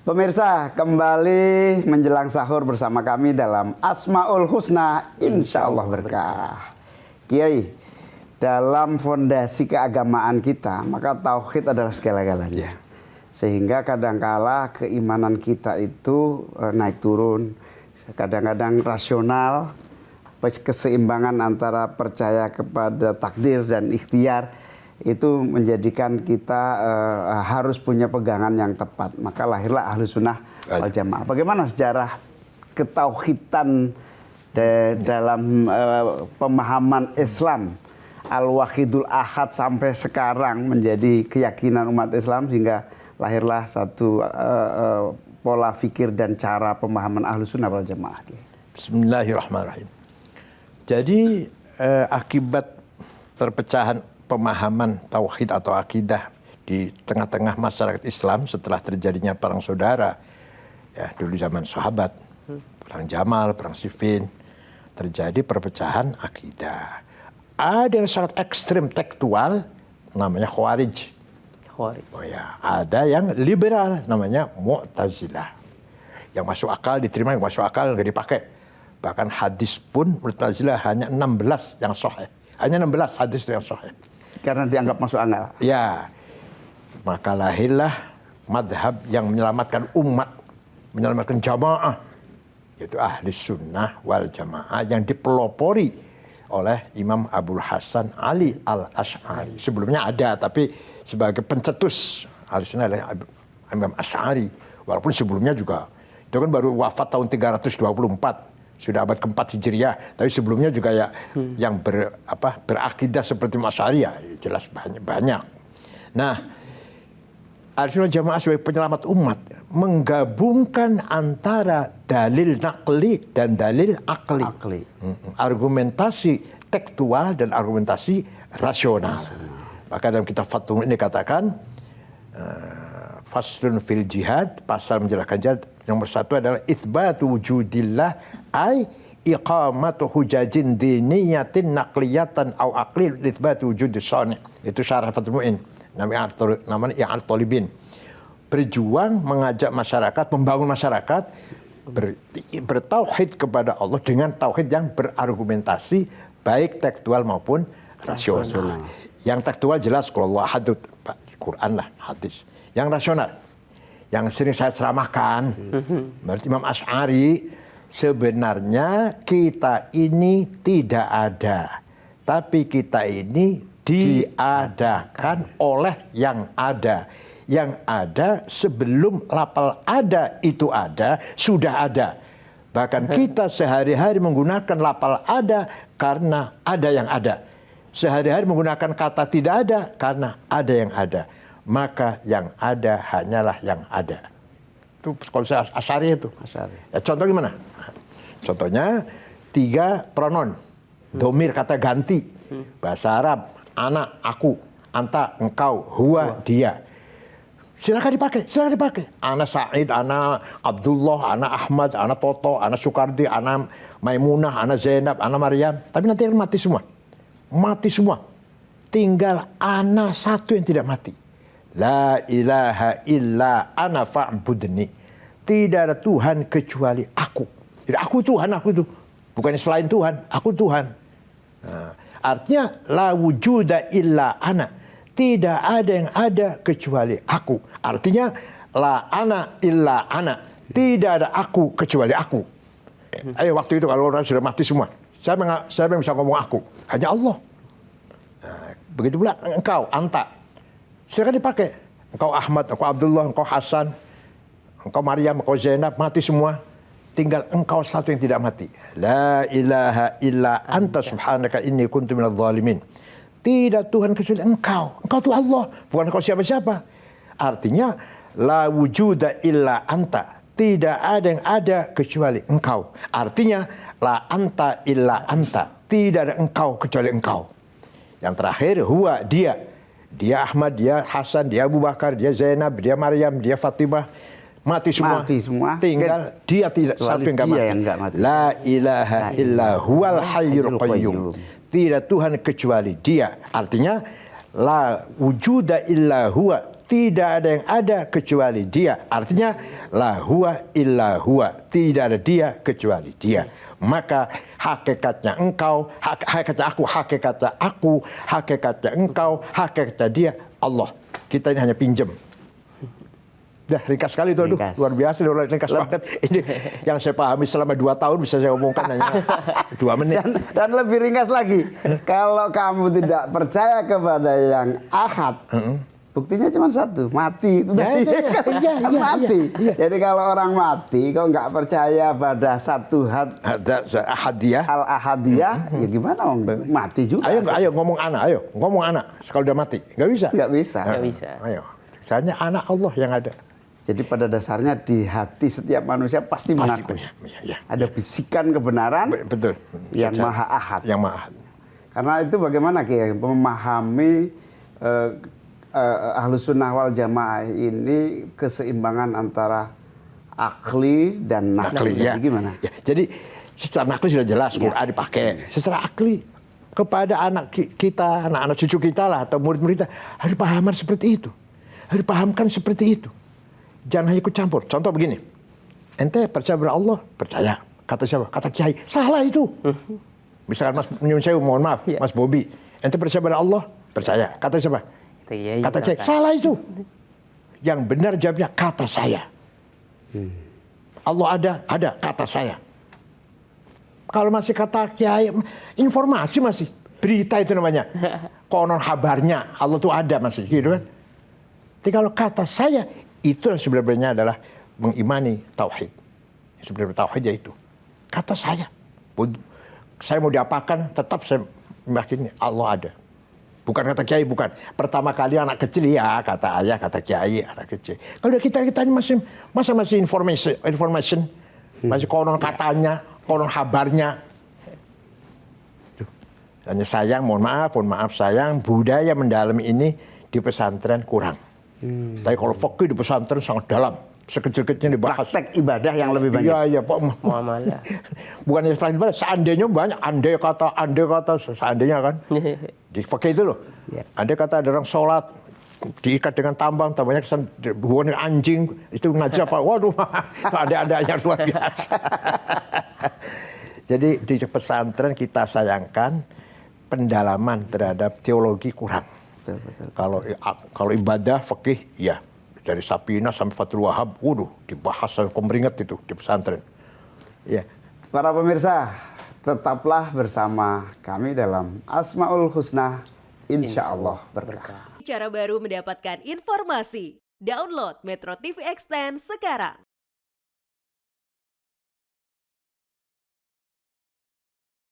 Pemirsa, kembali menjelang sahur bersama kami dalam Asmaul Husna, insya Allah berkah. Kiai, dalam fondasi keagamaan kita, maka tauhid adalah segala-galanya. Sehingga kadangkala keimanan kita itu naik turun, kadang-kadang rasional, keseimbangan antara percaya kepada takdir dan ikhtiar, itu menjadikan kita harus punya pegangan yang tepat. Maka lahirlah Ahlus Sunnah wal Jamaah. Bagaimana sejarah ketauhidan dalam pemahaman Islam Al-Wahidul Ahad sampai sekarang menjadi keyakinan umat Islam, sehingga lahirlah satu pola fikir dan cara pemahaman Ahlus Sunnah wal Jamaah. Bismillahirrahmanirrahim. Jadi akibat perpecahan pemahaman tauhid atau akidah di tengah-tengah masyarakat Islam setelah terjadinya perang saudara, ya dulu zaman sahabat, perang Jamal, perang Siffin, terjadi perpecahan akidah. Ada yang sangat ekstrim tekstual, namanya Khawarij. Oh ya, ada yang liberal, namanya Mu'tazilah. Yang masuk akal diterima, yang masuk akal nggak dipakai. Bahkan hadis pun Mu'tazilah hanya 16 yang sahih. Hanya 16 hadis yang sahih. Karena dianggap masuk akal. Ya, maka lahirlah madhab yang menyelamatkan umat, menyelamatkan jamaah, yaitu Ahli Sunnah wal Jamaah yang dipelopori oleh Imam Abul Hasan Ali Al-Asy'ari. Sebelumnya ada, tapi sebagai pencetus Ahli Sunnah adalah Imam Asy'ari. Walaupun sebelumnya juga, itu kan baru wafat tahun 324. Sudah abad keempat Hijriah, tapi sebelumnya juga ya yang berakidah seperti Asy'ari ya jelas banyak. Nah, Ahlussunnah Jamaah sebagai penyelamat umat menggabungkan antara dalil naqli dan dalil akli. Argumentasi tekstual dan argumentasi rasional. Maka dalam kitab Fathul ini dikatakan faslun fil jihad, pasal menjelaskan jihad, nomor 1 adalah itsbatu wujudillah ay iqamatu hujajin diniyatin naqliyatan au aqli itsbatu wujudis sani. Itu syarah Fathul Mu'in, namanya I'anat Thalibin. Berjuang mengajak masyarakat, membangun masyarakat bertauhid kepada Allah dengan tauhid yang berargumentasi baik tekstual maupun rasional. Yang tekstual jelas kalau Allah hadut, Quran lah, hadis. Yang rasional, yang sering saya ceramahkan, menurut Imam Asy'ari, sebenarnya kita ini tidak ada, tapi kita ini diadakan oleh yang ada. Yang ada sebelum lafal ada itu ada, sudah ada. Bahkan kita sehari-hari menggunakan lafal ada karena ada yang ada. Sehari-hari menggunakan kata tidak ada karena ada yang ada. Maka yang ada hanyalah yang ada. Itu kalau saya Asy'ari itu. Ya, contoh gimana? Contohnya 3 pronoun. Domir kata ganti. Bahasa Arab, ana, aku, anta, engkau, huwa, dia. Silakan dipakai. Ana Sa'id, ana Abdullah, ana Ahmad, ana Toto, ana Sukardi, ana Maimunah, ana Zainab, ana Maryam. Tapi nanti akan mati semua. Mati semua. Tinggal ana satu yang tidak mati. La ilaha illa ana fa'budni. Tidak ada Tuhan kecuali aku. Jadi aku Tuhan, aku itu. Bukan selain Tuhan, aku Tuhan. Nah, artinya la wujuda illa ana. Tidak ada yang ada kecuali aku. Artinya la ana illa ana. Tidak ada aku kecuali aku. Ayo waktu itu kalau orang sudah mati semua, siapa yang bisa ngomong aku? Hanya Allah. Nah, begitu pula engkau, anta. Silakan dipakai. Engkau Ahmad, engkau Abdullah, engkau Hasan, engkau Maryam, engkau Zainab, mati semua. Tinggal engkau satu yang tidak mati. La ilaha illa anta subhanaka inni kuntu minadh dhalimin. Tidak Tuhan kecuali engkau. Engkau itu Allah, bukan engkau siapa-siapa. Artinya la wujuda illa anta. Tidak ada yang ada kecuali engkau. Artinya la anta illa anta. Tidak ada engkau kecuali engkau. Yang terakhir huwa, dia. Dia Ahmad, dia Hasan, dia Abu Bakar, dia Zainab, dia Maryam, dia Fatimah. Mati semua. Tinggal dia tidak satu yang enggak mati. La ilaha illa huwal hayyul qayyum. Tidak Tuhan kecuali dia. Artinya la wujuda illa huwa. tidak ada yang ada kecuali dia. Artinya la huwa illa huwa, tidak ada dia kecuali dia. Maka hakikatnya engkau, hakikatnya aku, hakikatnya engkau, hakikatnya dia Allah. Kita ini hanya pinjam. Dah ringkas sekali itu, aduh, luar biasa, ringkas banget. Ini yang saya pahami selama 2 tahun bisa saya omongkan hanya 2 menit. Dan lebih ringkas lagi, kalau kamu tidak percaya kepada yang ahad, buktinya cuma satu, mati. Itu tadi. Mati. Jadi kalau orang mati, kalau nggak percaya pada satu ahadiyah, al-ahadiyah, ya gimana? Mati juga. Ayo ngomong anak. Kalau udah mati, nggak bisa. Nggak bisa. Ayo, misalnya anak Allah yang ada. Jadi pada dasarnya di hati setiap manusia pasti mengakui. Ada bisikan kebenaran. Betul. Yang maha ahad. Yang maha ahad. Karena itu bagaimana Kiai memahami Ahlus Sunnah wal Jamaah ini keseimbangan antara akli dan nakli. Ya. Gimana? Ya, jadi secara nakli sudah jelas Quran dipakai. Secara akli kepada anak kita, anak-anak cucu kita lah atau murid-murid kita harus pahaman seperti itu. Harus pahamkan seperti itu. Jangan hanya ikut campur. Contoh begini. Ente percaya pada Allah? Percaya. Kata siapa? Kata Kiai. Salah itu. Misalkan Mas Nyun Sewu, mohon maaf, Mas Bobi. Ente percaya pada Allah? Percaya. Kata siapa? Kata Kiai. Salah itu. Yang benar jawabnya kata saya. Allah ada, kata saya. Kalau masih kata Kiai, informasi masih. Berita itu namanya. Konon kabarnya. Allah tuh ada masih. Gitu kan? Tapi kalau kata saya, itu yang sebenarnya adalah mengimani tauhid. Sebenarnya tauhid yaitu kata saya. Saya mau diapakan, tetap saya meyakini Allah ada. Bukan kata Kiai, bukan. Pertama kali anak kecil ya kata ayah, kata Kiai, anak kecil. Kalau kita ini masih information, masih konon katanya, konon kabarnya. Hanya sayang, mohon maaf sayang, budaya mendalami ini di pesantren kurang. Tapi kalau fikih di pesantren sangat dalam, sekecil-kecilnya dibahas. Praktek ibadah yang lebih banyak. Iya, Pak. Muamalah. Bukan hanya praktek ibadah, seandainya banyak, andai kata, seandainya kan. Di fikih itu loh. Andai kata ada orang sholat, diikat dengan tambangnya kesan hubungan dengan anjing, itu ngajak Pak. Waduh, itu ada luar biasa. Jadi di pesantren kita sayangkan pendalaman terhadap teologi kurang. Betul. Kalau ibadah fikih ya dari Sapina sampai Fathul Wahab, dibahas sampai kemeringat itu di pesantren. Ya. Para pemirsa, tetaplah bersama kami dalam Asmaul Husna, insya Allah berkah. Cara baru mendapatkan informasi. Download Metro TV Extend sekarang.